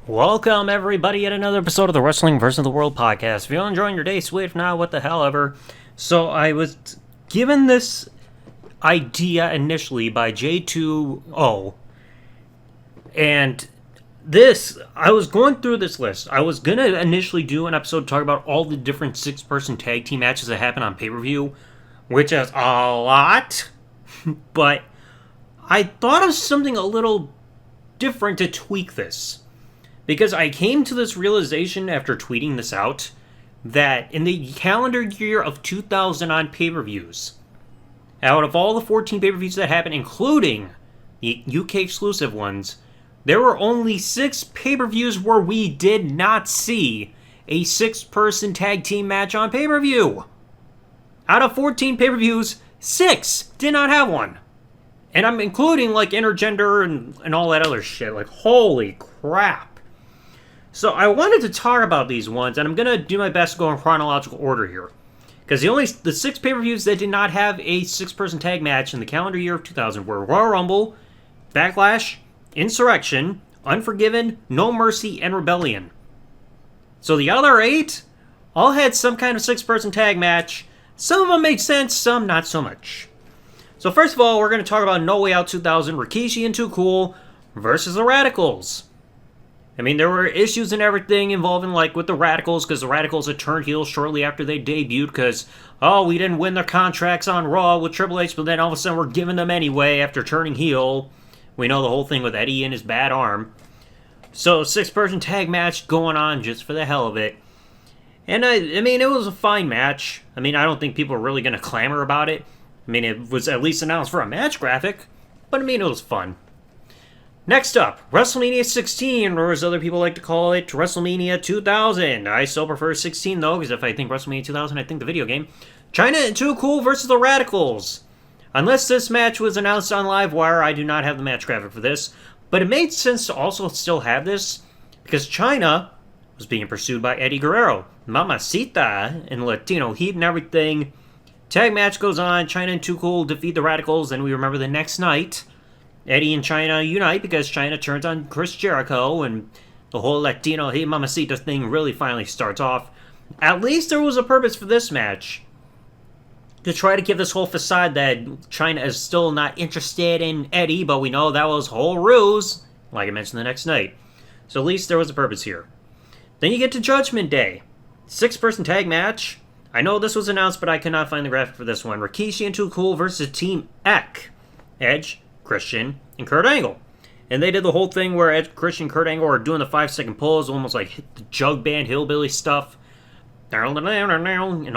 Welcome, everybody, at another episode of the Wrestling vs. the World podcast. If you're enjoying your day, sweet. If not, what the hell ever. So, I was given this idea initially by J2O, and I was going through this list. I was going to initially do an episode talking about all the different six-person tag team matches that happen on pay-per-view, which is a lot, but I thought of something a little different to tweak this. Because I came to this realization after tweeting this out, that in the calendar year of 2000 on pay-per-views, out of all the 14 pay-per-views that happened, including the UK exclusive ones, there were only 6 pay-per-views where we did not see a 6-person tag team match on pay-per-view. Out of 14 pay-per-views, 6 did not have one. And I'm including like intergender and all that other shit. Like, holy crap. So I wanted to talk about these ones, and I'm going to do my best to go in chronological order here. Because the 6 pay-per-views that did not have a 6-person tag match in the calendar year of 2000 were Royal Rumble, Backlash, Insurrection, Unforgiven, No Mercy, and Rebellion. So the other 8 all had some kind of 6-person tag match. Some of them made sense, some not so much. So first of all, we're going to talk about No Way Out 2000, Rikishi and Too Cool versus the Radicals. I mean, there were issues and everything involving, like, with the Radicals, because the Radicals had turned heel shortly after they debuted, because, we didn't win their contracts on Raw with Triple H, but then all of a sudden we're giving them anyway after turning heel. We know the whole thing with Eddie and his bad arm. So, 6-person tag match going on just for the hell of it. And, I mean, it was a fine match. I mean, I don't think people are really going to clamor about it. I mean, it was at least announced for a match graphic, but, I mean, it was fun. Next up, WrestleMania 16, or as other people like to call it, WrestleMania 2000. I still prefer 16, though, because if I think WrestleMania 2000, I think the video game. Chyna and Too Cool versus the Radicals. Unless this match was announced on Livewire, I do not have the match graphic for this. But it made sense to also still have this, because Chyna was being pursued by Eddie Guerrero, Mamacita, and Latino Heat and everything. Tag match goes on, Chyna and Too Cool defeat the Radicals, and we remember the next night Eddie and Chyna unite because Chyna turns on Chris Jericho, and the whole Latino Hey Mamacita thing really finally starts off. At least there was a purpose for this match. To try to give this whole facade that Chyna is still not interested in Eddie, but we know that was a whole ruse, like I mentioned the next night. So at least there was a purpose here. Then you get to Judgment Day. 6-person tag match. I know this was announced, but I could not find the graphic for this one. Rikishi and Too Cool versus Team Ek. Edge, Christian, and Kurt Angle. And they did the whole thing where Edge, Christian, and Kurt Angle are doing the 5-second pulls, almost like the jug band hillbilly stuff. And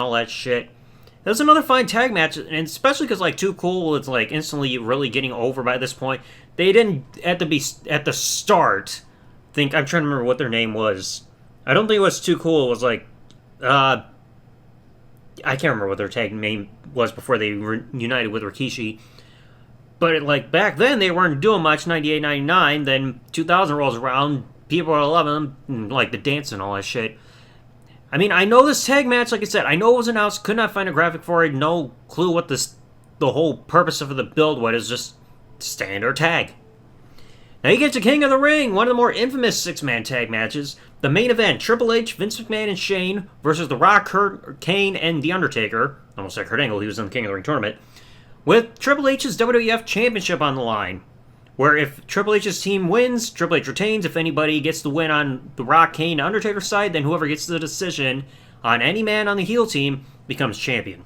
all that shit. It was another fine tag match, and especially because like Too Cool is like instantly really getting over by this point. They didn't at the start think, I'm trying to remember what their name was. I don't think it was Too Cool. It was like I can't remember what their tag name was before they united with Rikishi. But, like, back then, they weren't doing much, 98, 99. Then 2000 rolls around, people are loving them, like, the dance and all that shit. I mean, I know this tag match, like I said, I know it was announced, could not find a graphic for it, no clue what the whole purpose of the build was, it's just standard tag. Now you get to King of the Ring, one of the more infamous 6-man tag matches. The main event, Triple H, Vince McMahon, and Shane versus The Rock, Kane, and The Undertaker. Almost said Kurt Angle, he was in the King of the Ring tournament. With Triple H's WWF Championship on the line, where if Triple H's team wins, Triple H retains. If anybody gets the win on The Rock, Kane, and Undertaker side, then whoever gets the decision on any man on the heel team becomes champion.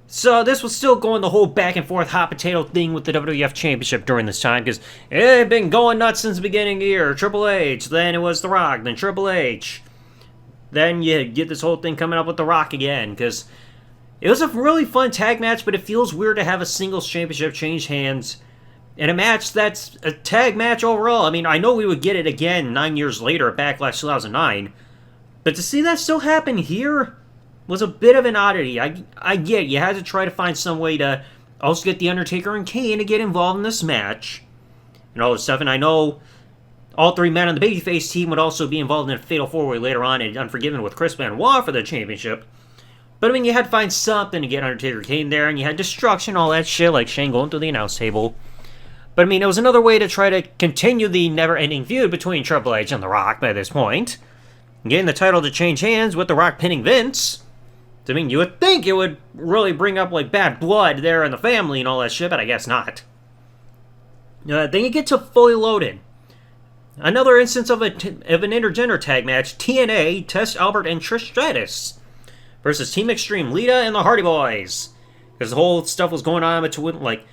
So this was still going the whole back and forth hot potato thing with the WWF Championship during this time, because it had been going nuts since the beginning of the year. Triple H, then it was The Rock, then Triple H. Then you get this whole thing coming up with The Rock again, because it was a really fun tag match, but it feels weird to have a singles championship change hands in a match that's a tag match overall. I mean, I know we would get it again 9 years later at Backlash 2009, but to see that still happen here was a bit of an oddity. I get it. You had to try to find some way to also get The Undertaker and Kane to get involved in this match and all this stuff, and I know all 3 men on the babyface team would also be involved in a Fatal 4-Way later on in Unforgiven with Chris Benoit for the championship. But, I mean, you had to find something to get Undertaker Kane there, and you had Destruction, all that shit, like Shane going through the announce table. But I mean, it was another way to try to continue the never-ending feud between Triple H and The Rock by this point. Getting the title to change hands with The Rock pinning Vince. I mean, you would think it would really bring up, like, bad blood there in the family and all that shit, but I guess not. Then you get to Fully Loaded. Another instance of an intergender tag match. TNA, Test Albert and Trish Stratus versus Team Extreme, Lita and the Hardy Boys. Because the whole stuff was going on between, like,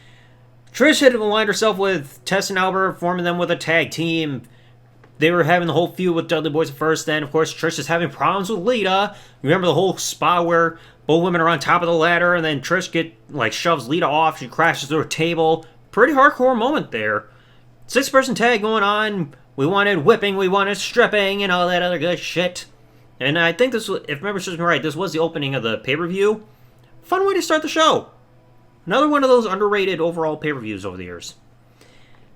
Trish had aligned herself with Tess and Albert, forming them with a tag team. They were having the whole feud with Dudley Boys at first. Then, of course, Trish is having problems with Lita. Remember the whole spot where both women are on top of the ladder, and then Trish shoves Lita off. She crashes through a table. Pretty hardcore moment there. 6-person tag going on. We wanted whipping, we wanted stripping, and all that other good shit. And I think this was, if memory serves me right, this was the opening of the pay-per-view. Fun way to start the show. Another one of those underrated overall pay-per-views over the years.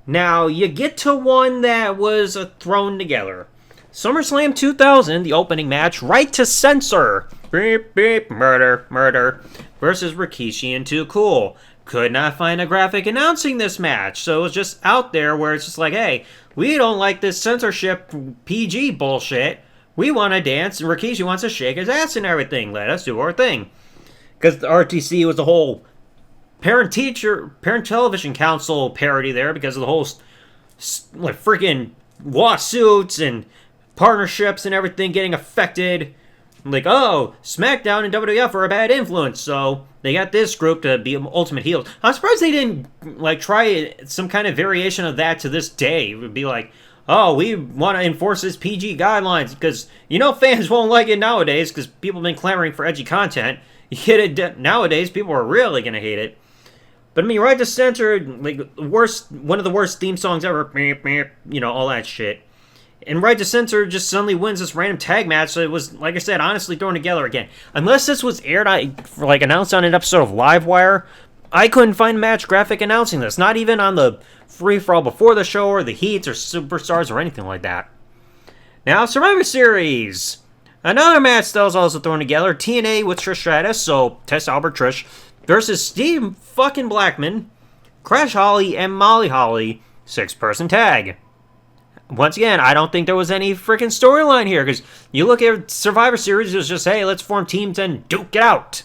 Now, you get to one that was thrown together. SummerSlam 2000, the opening match, Right to Censor. Beep, beep, murder, murder. Versus Rikishi and Too Cool. Could not find a graphic announcing this match, so it was just out there where it's just like, hey, we don't like this censorship PG bullshit. We want to dance, and Rikishi wants to shake his ass and everything. Let us do our thing. Because the RTC was the whole Parent Television Council parody there because of the whole like freaking lawsuits and partnerships and everything getting affected. Like, oh, SmackDown and WWF are a bad influence, so they got this group to be ultimate heels. I'm surprised they didn't like try some kind of variation of that to this day. It would be like, oh, we want to enforce this PG guidelines because fans won't like it nowadays because people have been clamoring for edgy content. You get it nowadays, people are really gonna hate it. But I mean, Right to Censor, like one of the worst theme songs ever. All that shit. And Right to Censor just suddenly wins this random tag match. So it was, like I said, honestly thrown together again. Unless this was aired, announced on an episode of Livewire, I couldn't find a match graphic announcing this. Not even on the free-for-all before the show or the Heats or Superstars or anything like that. Now, Survivor Series. Another match that was also thrown together. TNA with Trish Stratus, so Test Albert Trish, versus Steve fucking Blackman, Crash Holly, and Molly Holly. 6-person tag. Once again, I don't think there was any freaking storyline here, because you look at Survivor Series, it was just, hey, let's form teams and duke it out.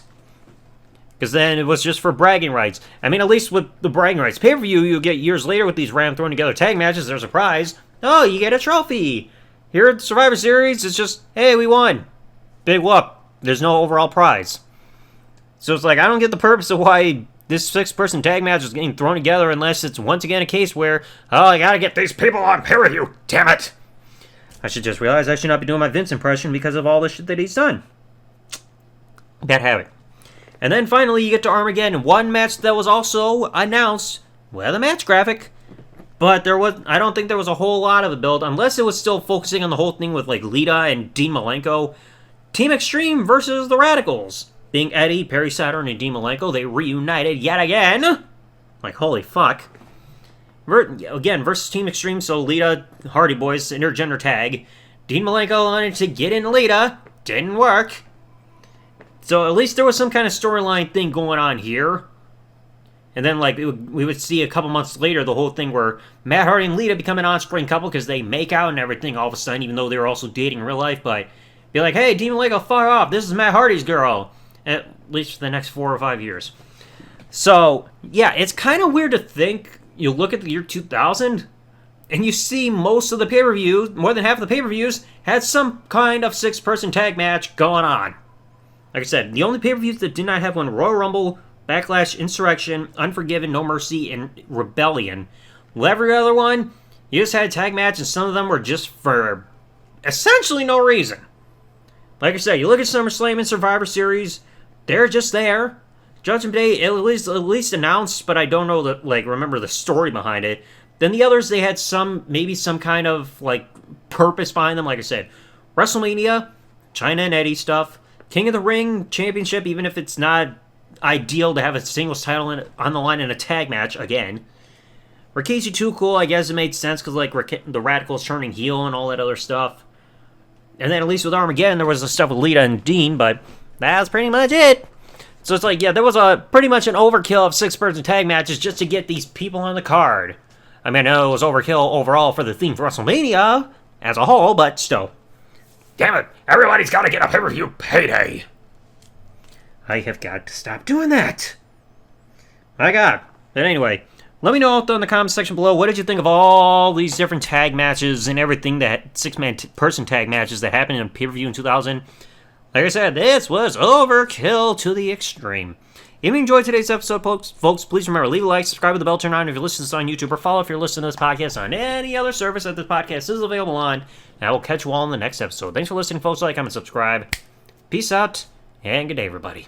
Because then it was just for bragging rights. I mean, at least with the bragging rights pay-per-view, you get years later with these random thrown together tag matches, there's a prize. Oh, you get a trophy. Here at Survivor Series, it's just, hey, we won. Big whoop. There's no overall prize. So it's like, I don't get the purpose of why this 6-person tag match is getting thrown together unless it's once again a case where, oh, I gotta get these people on pay-per-view, damn it. I should just realize I should not be doing my Vince impression because of all the shit that he's done. Bad habit. And then finally you get to Armageddon, one match that was also announced with a match graphic, but I don't think there was a whole lot of a build, unless it was still focusing on the whole thing with like Lita and Dean Malenko. Team Extreme versus the Radicals. Being Eddie, Perry Saturn, and Dean Malenko, they reunited yet again. Like, holy fuck. Again, versus Team Extreme, so Lita, Hardy Boys, intergender tag. Dean Malenko wanted to get in Lita. Didn't work. So at least there was some kind of storyline thing going on here. And then, like, we would see a couple months later the whole thing where Matt Hardy and Lita become an on-screen couple because they make out and everything all of a sudden, even though they were also dating in real life. But be like, hey, Dean Malenko, fuck off. This is Matt Hardy's girl. At least for the next 4 or 5 years. So, yeah, it's kind of weird to think, you look at the year 2000, and you see most of the pay-per-views, more than half of the pay-per-views, had some kind of 6-person tag match going on. Like I said, the only pay-per-views that did not have one, Royal Rumble, Backlash, Insurrection, Unforgiven, No Mercy, and Rebellion. Well, every other one, you just had tag match, and some of them were just for essentially no reason. Like I said, you look at SummerSlam and Survivor Series, they're just there. Judgment Day, at least announced, but I don't know remember the story behind it. Then the others, they had maybe some kind of, purpose behind them. Like I said, WrestleMania, China and Eddie stuff, King of the Ring Championship, even if it's not ideal to have a singles title on the line in a tag match, again. Rikishi Too Cool, I guess it made sense, because, the Radicals turning heel and all that other stuff. And then at least with Armageddon, there was the stuff with Lita and Dean, but that's pretty much it. So it's there was pretty much an overkill of 6-person tag matches just to get these people on the card. I mean, I know it was overkill overall for the theme for WrestleMania as a whole, but still. Damn it, everybody's gotta get a pay-per-view payday. I have got to stop doing that. My God. But anyway, let me know in the comments section below, what did you think of all these different tag matches and everything that six-man person tag matches that happened in pay-per-view in 2000? Like I said, this was overkill to the extreme. If you enjoyed today's episode, folks, please remember, leave a like, subscribe with the bell turned on if you're listening to this on YouTube, or follow if you're listening to this podcast on any other service that this podcast is available on. And I will catch you all in the next episode. Thanks for listening, folks. Like, comment, subscribe. Peace out, and good day, everybody.